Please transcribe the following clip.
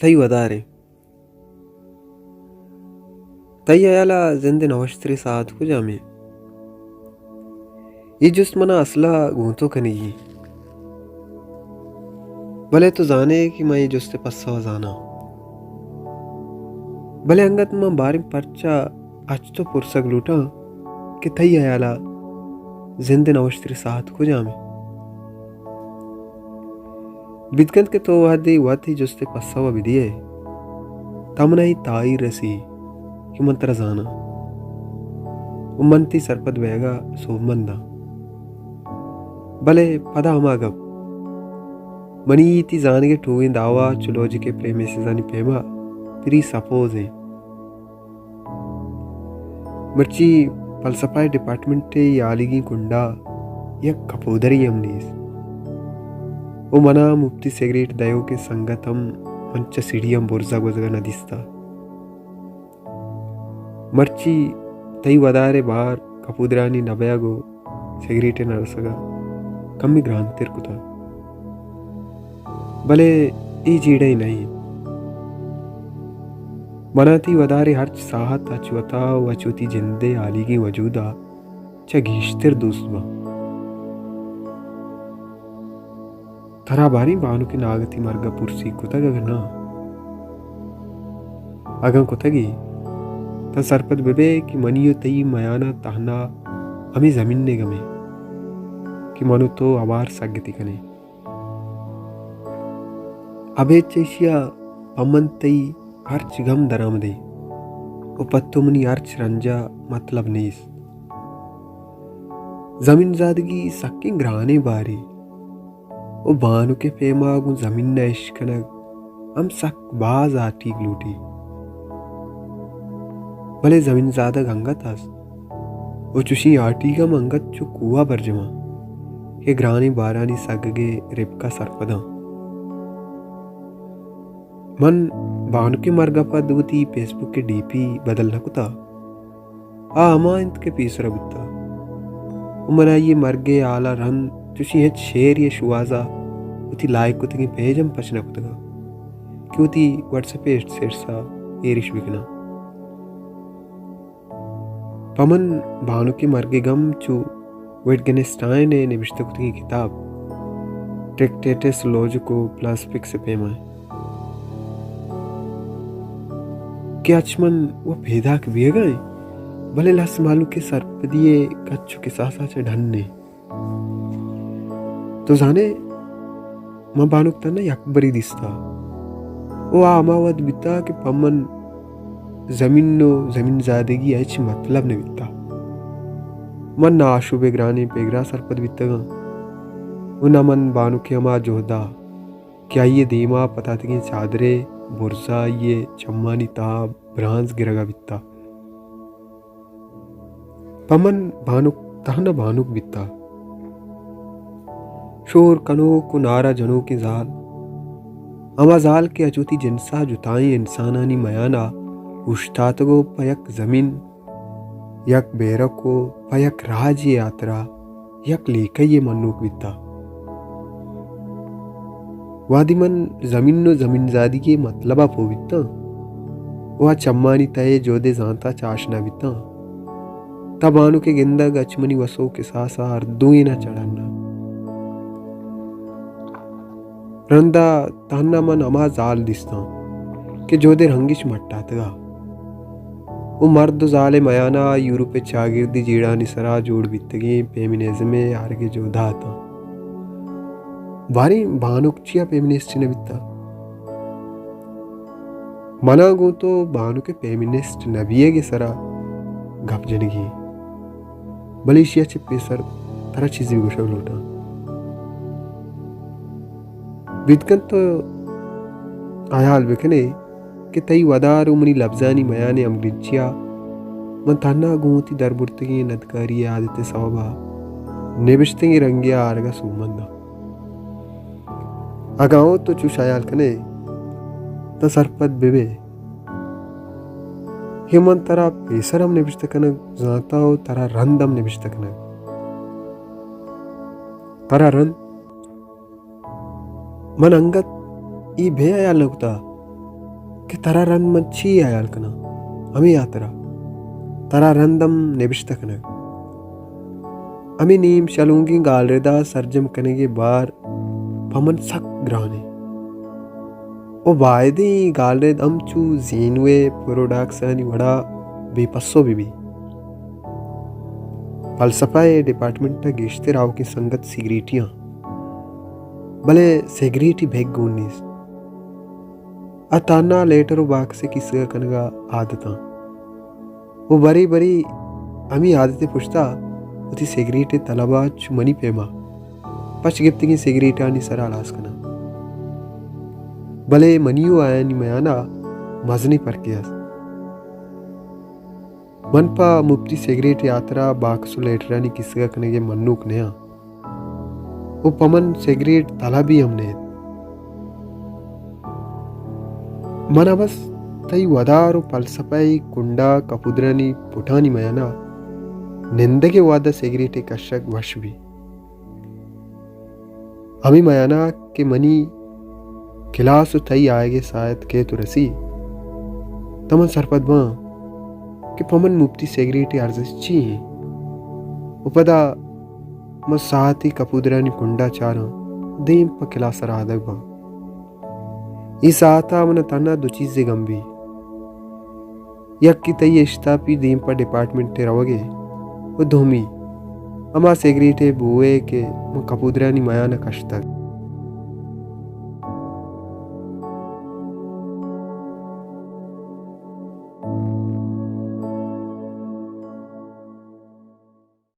तई वदारे तई अयाला जिंदे नवश्री साथ को जामे ये जुस्त मना असला गूंतो कनेगी भले तो जाने कि मैं ये जुस्ते पस्सा जाना भले अंगत में बारी पर्चा आज तो पुरसक लूटा कि तई अयाला जिंदे नवश्री साथ को जामे बिदकंत के तो वादी जुस्ते पस्सा व बिदिये तमना ही ताई रसी कि मंत्र जाना उम्मंती सरपद वेगा सोमंदा भले पदा हमागब मनी ती जान के ठोगे दावा चुलोजी के प्रेम से जानी पेमा तेरी सपोज है मर्ची फलसफा डिपार्टमेंट यालिगी कुंडा या कपोदरी अमनीस वो मना मुफ्ती सिगरेट दयो के संगतम मंच सीढ़ियम बुर्जा गुजगा नदिस्ता मर्ची तई वदारे बार कपूदरानी नबयागो सिगरेटे नरसगा कम्मी ग्रांतिर कुता भले ई जीड़े ही नहीं मनाती वदारे हर्च साहत अचुवता वचुती जिंदे आलीगी वजूदा च घीश्तिर दूसबा थरा बारी बानु के नागती मर्गा पुरसी कुतग ना अगं कुतगी त सरपद बेबे कि मनियो तई मयाना तहना हमें जमीन ने गमे कि मनु तो आवार सगति कने अबे चैशिया अमन तई अर्च गम दराम दे ओ पत्तो मुनि अर्च रंजा मतलब नीस जमीन जादगी सक्की ग्राने बारी ओ बानु के फेमा गु जमीन न इश्कनग हम सक बाज आटी ग्लूटी भले जमीन ज्यादा गंगत हस वो चुशी आटी का मंगत चु कुआ बरजमा के ग्रानी बारानी सगगे रिपका सरपदा मन बानु के मरगा पद दूती फेसबुक के डीपी बदल नकुता आ अमा इंत के पीसरा बिता उमना ये मरगे आला रन चुशी है शेर ये शुआजा उती लाइक कुतगी पेजम पचना कुतगा क्योंकि व्हाट्सएप पे सेरसा एरिश बिकना पमन भानु के मर्गे गम चु विटगेनेस्टाइन ने निविष्टक की किताब ट्रिक्टेटस लॉजिको प्लस फिक्स पेमा क्या अचमन वो भेदा के बिये गए भले लस मालू के सरपदिए कच्चू के सासा चे ढन्ने तो जाने मां बानुक तना यकबरी दिस्ता वो आमावत बिता के पमन जमीन जादगी ऐच मतलब ने बिता मन ना आशुबे ग्राने पेगरा सरपद बितगा उन मन बानु के अमा जोहदा क्या ये दीमा पता थी चादरे बुरसा ये चम्मानी ताब ब्रांज गिरगा बिता पमन भानुक तहना भानुक बिता शोर कनो को नारा जनो की जाल अमा जाल के अचूती जिनसा जुताई इंसानानी मयाना उश्तातगो पयक जमीन यक बेरको पयक राज यात्रा यक लेके ये मन्नूक बिता वादिमन जमीन जादी के मतलबा पोविता वह चम्मानी तय जोदे जानता चाशना बिता तब आनु के गिंदा गचमनी वसो के सासा अर्दुई न चढ़ना रंदा तान्ना मन अमा जाल दिस्ता के जोदे रंगिश मट्टातगा वो मर्द जाले मयाना यूरोपे चागिर्दी जीड़ा निसरा जोड़ बितगी फेमिनिज्म में आरगे जोधा था बारी भानुकचिया फेमिनिस्ट ने बिता मना गो तो भानु के फेमिनिस्ट नबिये के सरा घप जनगी मलेशिया चिप्पे सर तरह चीजें गुशा लोटा बिदकन तो आयाल बेकने कि तई वदार उमनी लफ्जानी मयाने अमृचिया मन तन्ना गुमती दरबुर्तगी नदकारी आदते सवबा नेबिश्तगी रंगिया आरगा सुमंदा अगाओ तो चुशायाल कने त सरपद बेबे हिमन तरा पेसरम नेबिश्तकन जाताओ तरा रंदम नेबिश्तकन तरा रंद मन अंगत ई भे आयाल नकुता कि तरा रन मच्छी आयाल कना अमी यात्रा तरा रंदम नेबिश्तकना अमी नीम शलूंगी गालरेदा सरजम कने के बार पमन सक ग्राने ओ वायदी गालरेद अमचू जीनवे प्रोडक्शन वड़ा बेपस्सो बिबी फलसफा डिपार्टमेंट गिश्ते राव की संगत सिगरेटियां भले सिगरेटी भेग गुन्नीस अताना लेटर बाक से किसका कनगा आदता वो बरी बरी अमी आदतें पुछता उती सिगरेटे तलबा चुमनी पेमा पच गिफ्त की सिगरेटा नि सरा लास कना भले मनियो आया नि मयाना मजनी पर कियास मनपा मुफ्ती सिगरेट यात्रा बाक्सु लेटरा नि किसका कनेगे मन्नूक नया वो पमन सिगरेट तला भी हमने मना बस तई वदारो पलसपाई कुंडा कपुद्रनी पुठानी मयाना निंदगे वादा सिगरेट कशक वश भी हमी मयाना के मनी खिलासु तई आएगे शायद के तो रसी तमन सरपदमा के पमन मुफ्ती सिगरेट अर्जी उपदा म साथी कपुद्रानी कुंडा चारा देम प खिलासर आदक बा ई साता मन तना दो चीजें गंभी यक की तई इश्तापी देम प डिपार्टमेंट ते रवगे वो धोमी अमा सिगरेटे बुए के म कपुद्रानी मया न कश तक